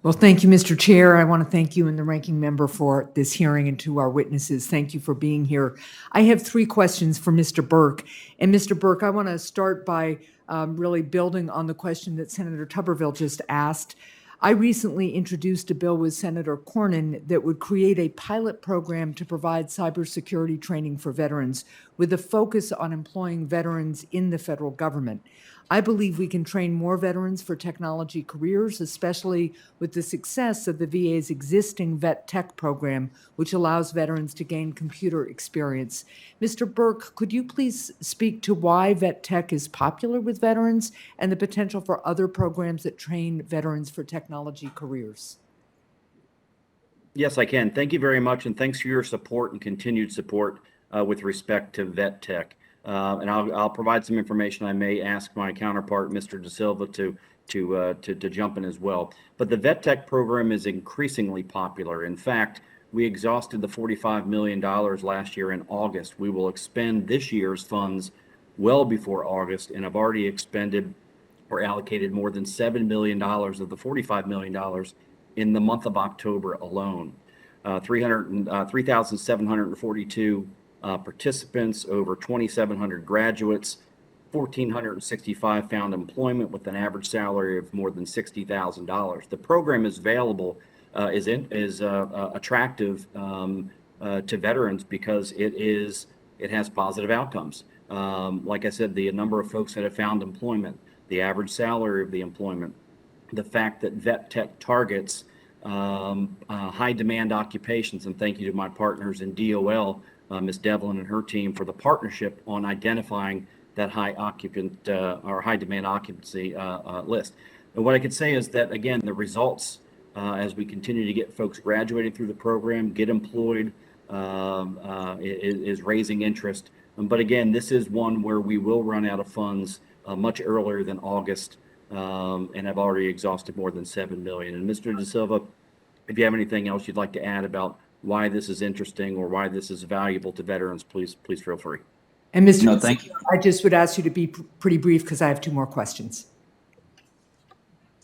Well, thank you, Mr. Chair. I want to thank you and the ranking member for this hearing, and to our witnesses, thank you for being here. I have 3 questions for Mr. Burke. And Mr. Burke, I want to start by really building on the question that Senator Tuberville just asked. I recently introduced a bill with Senator Cornyn that would create a pilot program to provide cybersecurity training for veterans with a focus on employing veterans in the federal government. I believe we can train more veterans for technology careers, especially with the success of the VA's existing vet tech program, which allows veterans to gain computer experience. Mr. Burke, could you please speak to why vet tech is popular with veterans and the potential for other programs that train veterans for technology careers? Yes, I can. Thank you very much, and thanks for your support and continued support with respect to vet tech. And I'll provide some information. I may ask my counterpart, Mr. De Silva, to jump in as well. But the vet tech program is increasingly popular. In fact, we exhausted the $45 million last year in August. We will expend this year's funds well before August, and have already expended or allocated more than $7 million of the $45 million in the month of October alone. 3,742 participants, over 2,700 graduates, 1,465 found employment with an average salary of more than $60,000. The program is available, is attractive to veterans because it has positive outcomes. Like I said, the number of folks that have found employment, the average salary of the employment, the fact that vet tech targets high demand occupations, and thank you to my partners in DOL, Ms. Devlin and her team, for the partnership on identifying that high demand occupancy list. And what I could say is that, again, the results as we continue to get folks graduating through the program, get employed, is raising interest. But again, this is one where we will run out of funds much earlier than August, and have already exhausted more than $7 million. And Mr. De Silva, if you have anything else you'd like to add about why this is interesting or why this is valuable to veterans, please feel free. And Mr. No, thank you. I just would ask you to be pretty brief because I have 2 more questions.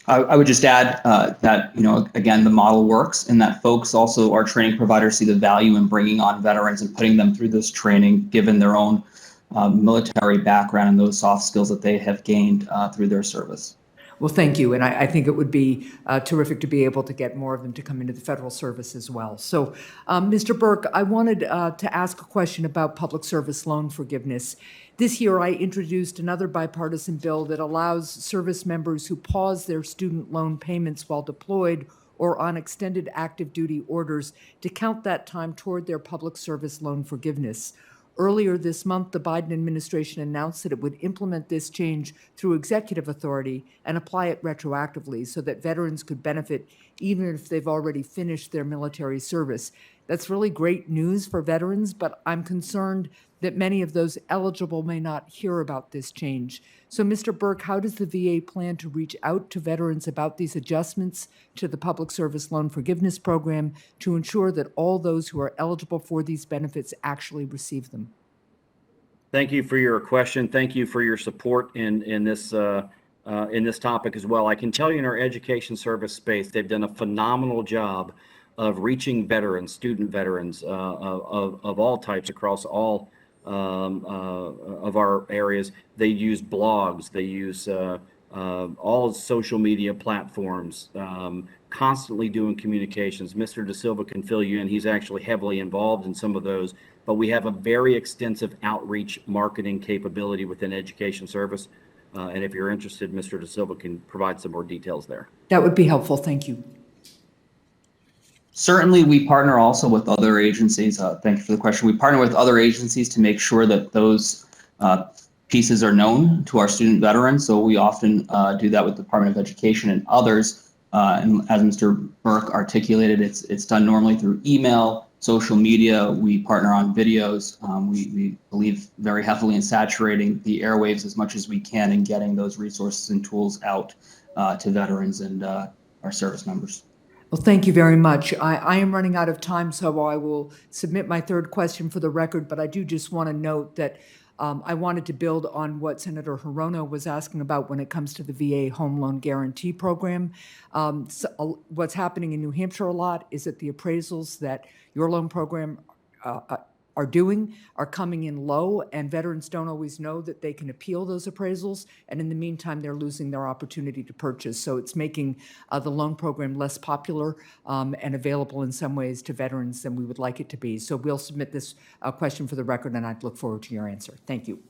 I would just add that, again, the model works, and that folks also, our training providers, see the value in bringing on veterans and putting them through this training, given their own military background and those soft skills that they have gained through their service. Well, thank you. And I think it would be terrific to be able to get more of them to come into the federal service as well. So, Mr. Burke, I wanted to ask a question about public service loan forgiveness. This year, I introduced another bipartisan bill that allows service members who pause their student loan payments while deployed or on extended active duty orders to count that time toward their public service loan forgiveness. Earlier this month, the Biden administration announced that it would implement this change through executive authority and apply it retroactively so that veterans could benefit even if they've already finished their military service. That's really great news for veterans, but I'm concerned that many of those eligible may not hear about this change. So, Mr. Burke, how does the VA plan to reach out to veterans about these adjustments to the Public Service Loan Forgiveness Program to ensure that all those who are eligible for these benefits actually receive them? Thank you for your question. Thank you for your support in this topic as well. I can tell you, in our education service space, they've done a phenomenal job of reaching veterans, student veterans of all types across all of our areas. They use blogs, they use all social media platforms, constantly doing communications. Mr. De Silva can fill you in. He's actually heavily involved in some of those, but we have a very extensive outreach marketing capability within education service. And if you're interested, Mr. De Silva can provide some more details there. That would be helpful. Thank you. Certainly, we partner also with other agencies. Thank you for the question. We partner with other agencies to make sure that those pieces are known to our student veterans. So we often do that with the Department of Education and others. And as Mr. Burke articulated, it's done normally through email, social media. We partner on videos. We believe very heavily in saturating the airwaves as much as we can and getting those resources and tools out to veterans and our service members. Well, thank you very much. I am running out of time, so I will submit my 3rd question for the record, but I do just want to note that I wanted to build on what Senator Hirono was asking about when it comes to the VA Home Loan Guarantee Program. What's happening in New Hampshire a lot is that the appraisals that your loan program are doing are coming in low, and veterans don't always know that they can appeal those appraisals, and in the meantime, they're losing their opportunity to purchase. So it's making the loan program less popular and available in some ways to veterans than we would like it to be. So we'll submit this question for the record, and I'd look forward to your answer. Thank you.